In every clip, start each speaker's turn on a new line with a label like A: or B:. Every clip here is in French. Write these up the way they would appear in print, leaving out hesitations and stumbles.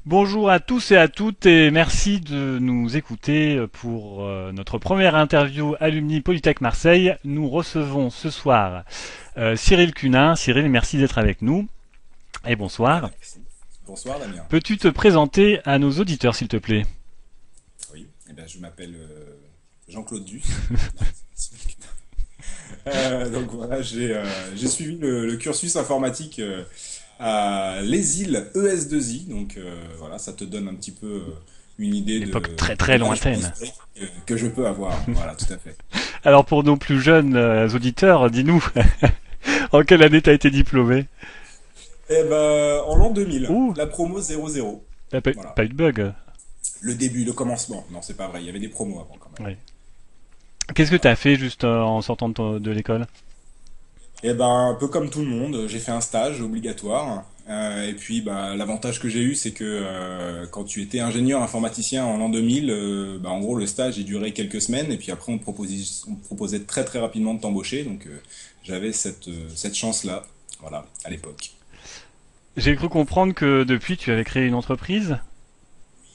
A: Bonjour à tous et à toutes et merci de nous écouter pour notre première interview Alumni Polytech Marseille. Nous recevons ce soir Cyril Cunin. Cyril, merci d'être avec nous et
B: Eh
A: bonsoir.
B: ben, merci. Bonsoir Damien.
A: Peux-tu te présenter à nos auditeurs s'il te plaît?
B: Oui, eh ben, je m'appelle Jean-Claude Duss. Donc voilà, j'ai suivi le cursus informatique à Les Îles ES2I. Donc voilà, ça te donne un petit peu une idée
A: Une époque très
B: de
A: très
B: l'âge
A: lointaine.
B: historique que je peux avoir. Voilà, tout à fait.
A: Alors pour nos plus jeunes auditeurs, dis-nous, en quelle année t'as été diplômé?
B: Eh ben, en l'an 2000,
A: Ouh,
B: la promo 00.
A: t'as pas,
B: Voilà.
A: pas eu de bug.
B: Le début, le commencement. Non, c'est pas vrai, il y avait des promos avant quand même.
A: Ouais. Qu'est-ce que
B: Voilà.
A: t'as fait juste en sortant de l'école?
B: Eh ben, un peu comme tout le monde, j'ai fait un stage obligatoire. Et puis, bah, l'avantage que j'ai eu, c'est que quand tu étais ingénieur informaticien en l'an 2000, bah, en gros, le stage il durait quelques semaines. Et puis après, on te proposait très très rapidement de t'embaucher. Donc, j'avais cette chance-là, voilà, à l'époque.
A: J'ai cru comprendre que depuis tu avais créé une entreprise.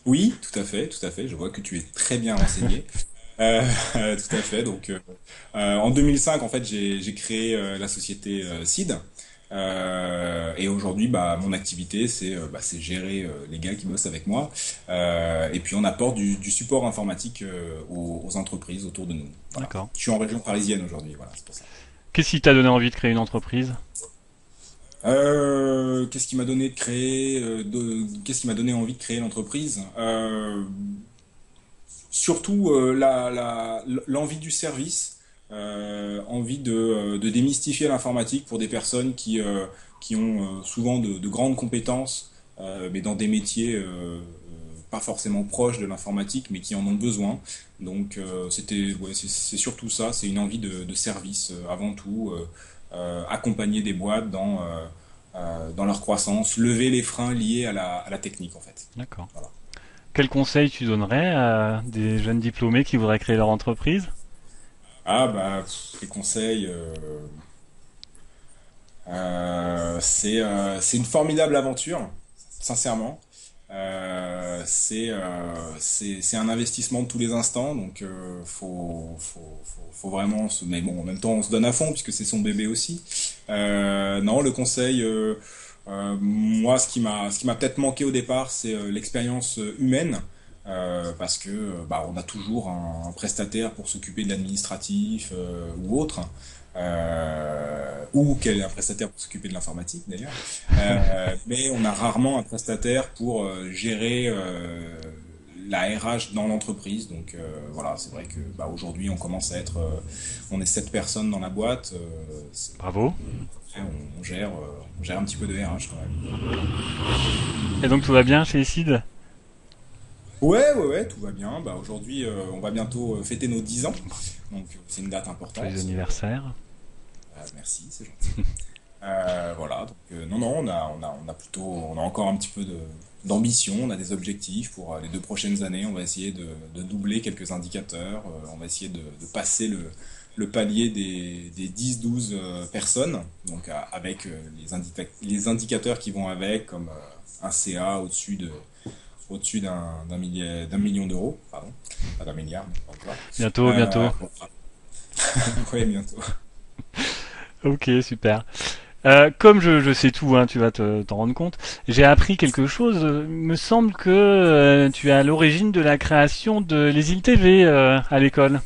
B: Oui, tout à fait, tout à fait. Je vois que tu es très bien renseigné. Tout à fait. Donc, en 2005, en fait, j'ai créé la société SID. Et aujourd'hui, bah, mon activité, c'est gérer les gars qui bossent avec moi. Et puis, on apporte du support informatique aux entreprises autour de nous. Voilà.
A: D'accord.
B: Je suis en région parisienne aujourd'hui, voilà, c'est pour ça.
A: Qu'est-ce qui t'a donné envie de créer une entreprise?
B: Qu'est-ce qui m'a donné de créer, qu'est-ce qui m'a donné envie de créer l'entreprise? Surtout l'envie du service, envie de démystifier l'informatique pour des personnes qui ont souvent de grandes compétences, mais dans des métiers pas forcément proches de l'informatique, mais qui en ont besoin. Donc c'est surtout ça, c'est une envie de service avant tout, accompagner des boîtes dans leur croissance, lever les freins liés à la technique en fait.
A: D'accord.
B: Voilà.
A: Quel conseil tu donnerais à des jeunes diplômés qui voudraient créer leur entreprise?
B: Ah bah les conseils, c'est une formidable aventure, sincèrement. C'est un investissement de tous les instants, donc faut vraiment se. Mais bon, en même temps, on se donne à fond puisque c'est son bébé aussi. Non, le conseil, moi, ce qui m'a peut-être manqué au départ, c'est l'expérience humaine. Parce que bah, on a toujours un prestataire pour s'occuper de l'administratif ou autre, ou quel est un prestataire pour s'occuper de l'informatique d'ailleurs. Mais on a rarement un prestataire pour gérer la RH dans l'entreprise. Donc voilà, c'est vrai que bah, aujourd'hui on commence à être, on est 7 personnes dans la boîte.
A: Bravo.
B: On gère un petit peu de RH quand même.
A: Et donc tout va bien chez Ecid?
B: Ouais, tout va bien. Bah, aujourd'hui, on va bientôt fêter nos 10 ans. Donc, c'est une date
A: Joyeux
B: importante.
A: anniversaire.
B: Merci, c'est gentil. Voilà. Donc, non, non, on a plutôt, on a encore un petit peu d'ambition. On a des objectifs pour les 2 prochaines années. On va essayer de doubler quelques indicateurs. On va essayer de passer le palier des 10-12 personnes. Donc, avec les indicateurs qui vont avec, comme un CA au-dessus d'un million d'euros, pardon, pas d'un milliard, mais pas encore.
A: Bientôt, bientôt.
B: Voilà. Ouais, bientôt.
A: Ok, super. Comme je sais tout, hein, tu vas t'en rendre compte, j'ai appris quelque chose. Il me semble que tu es à l'origine de la création de Les Îles TV à l'école.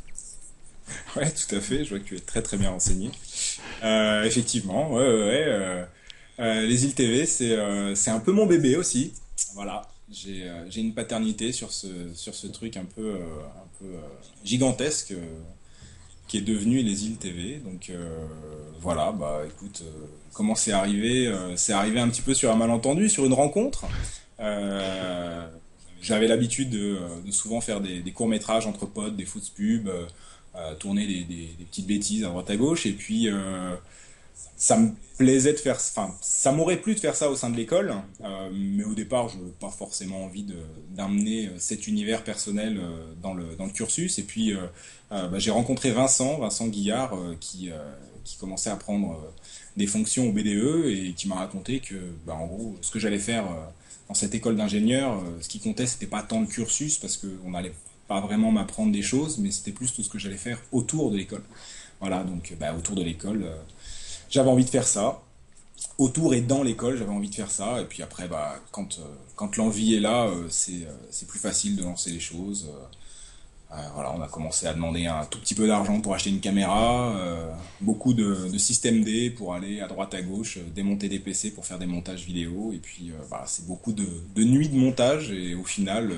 B: Ouais, tout à fait. Je vois que tu es très très bien renseigné. Effectivement, les îles TV, c'est un peu mon bébé aussi. Voilà, j'ai une paternité sur ce truc un peu gigantesque qui est devenu les îles TV. Donc voilà, bah écoute, comment c'est arrivé? C'est arrivé un petit peu sur un malentendu, sur une rencontre. Euh, J'avais l'habitude de souvent faire des courts-métrages entre potes, des foots pubs, tourner des petites bêtises à droite à gauche. Et puis ça me plaisait de faire, enfin, ça m'aurait plu de faire ça au sein de l'école, mais au départ, je n'avais pas forcément envie d'amener cet univers personnel dans le cursus. Et puis, bah, j'ai rencontré Vincent Guillard, qui commençait à prendre des fonctions au BDE et qui m'a raconté que, bah, en gros, ce que j'allais faire dans cette école d'ingénieur, ce qui comptait, c'était pas tant le cursus, parce qu'on n'allait pas vraiment m'apprendre des choses, mais c'était plus tout ce que j'allais faire autour de l'école. Voilà, donc autour de l'école, j'avais envie de faire ça. Autour et dans l'école, j'avais envie de faire ça. Et puis après, quand l'envie est là, c'est plus facile de lancer les choses. Voilà, on a commencé à demander un tout petit peu d'argent pour acheter une caméra, beaucoup de système D pour aller à droite à gauche, démonter des PC pour faire des montages vidéo, et puis c'est beaucoup de nuits de montage, et au final,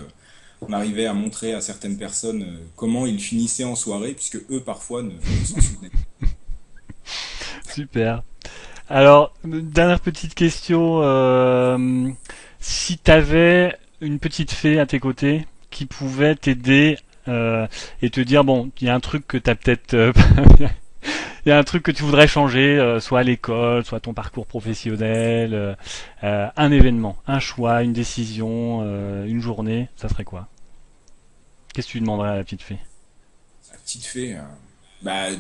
B: on arrivait à montrer à certaines personnes comment ils finissaient en soirée, puisque eux parfois ne s'en souvenaient pas.
A: Super. Alors, dernière petite question. Si t'avais une petite fée à tes côtés qui pouvait t'aider et te dire, bon, il y a un truc que t'as peut-être... il y a un truc que tu voudrais changer, soit à l'école, soit ton parcours professionnel, un événement, un choix, une décision, une journée, ça serait quoi? Qu'est-ce que tu demanderais à la petite fée?
B: La petite fée,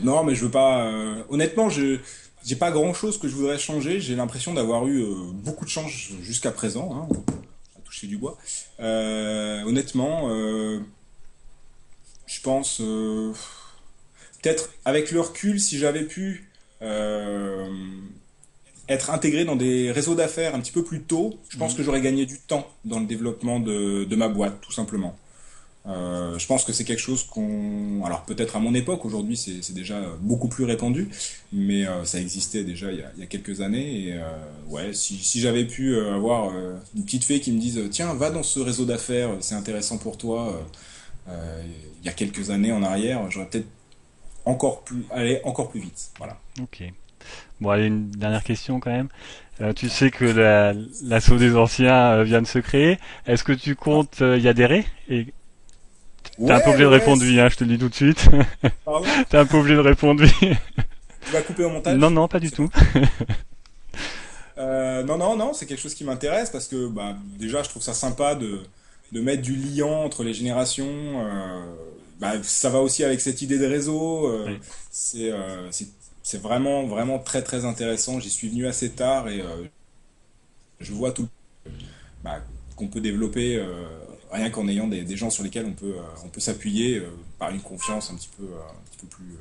B: non, mais je veux pas. Honnêtement, je j'ai pas grand-chose que je voudrais changer. J'ai l'impression d'avoir eu beaucoup de chance jusqu'à présent, hein, à toucher du bois. Honnêtement, je pense peut-être avec le recul, si j'avais pu euh, être intégré dans des réseaux d'affaires un petit peu plus tôt, je pense
A: Mhm.
B: que j'aurais gagné du temps dans le développement de ma boîte, tout simplement. Je pense que c'est quelque chose alors peut-être à mon époque, aujourd'hui c'est déjà beaucoup plus répandu, mais ça existait déjà il y a quelques années. Et ouais, si j'avais pu avoir une petite fée qui me dise, tiens, va dans ce réseau d'affaires, c'est intéressant pour toi. Il y a quelques années en arrière, j'aurais peut-être aller encore plus vite. Voilà.
A: Ok. Bon, allez, une dernière question quand même. Tu sais que l'assaut des anciens vient de se créer. Est-ce que tu
B: Ah.
A: comptes y adhérer? Et t'es un peu
B: Ouais,
A: obligé de
B: ouais.
A: répondre oui, hein, je te le dis tout de suite.
B: Pardon.
A: T'es un peu obligé de répondre oui.
B: Tu vas couper au
A: Non,
B: montage?
A: non, pas du
B: C'est
A: tout.
B: bon. Non, non, non, c'est quelque chose qui m'intéresse parce que déjà, je trouve ça sympa de mettre du lien entre les générations. Ça va aussi avec cette idée de réseau.
A: Oui,
B: C'est vraiment, vraiment très, très intéressant. J'y suis venu assez tard et je vois tout qu'on peut développer rien qu'en ayant des gens sur lesquels on peut s'appuyer par une confiance un petit peu plus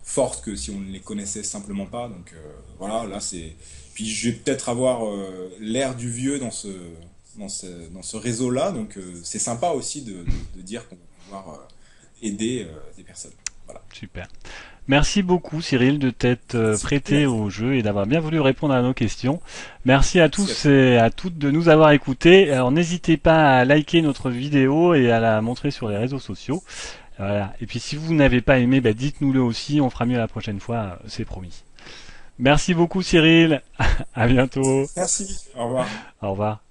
B: forte que si on ne les connaissait simplement pas. Donc voilà, là c'est. Puis je vais peut-être avoir l'air du vieux dans ce réseau-là, donc c'est sympa aussi de dire qu'on va pouvoir aider des personnes. Voilà.
A: super. Merci beaucoup Cyril de t'être
B: Merci,
A: prêté au jeu et d'avoir bien voulu répondre à nos questions. Merci à
B: merci à
A: tous
B: toi.
A: et à toutes de nous avoir écoutés. Alors n'hésitez pas à liker notre vidéo et à la montrer sur les réseaux sociaux. Voilà. Et puis si vous n'avez pas aimé, dites-nous-le aussi, on fera mieux la prochaine fois, c'est promis. Merci beaucoup Cyril, à bientôt,
B: Merci, au revoir.
A: au revoir.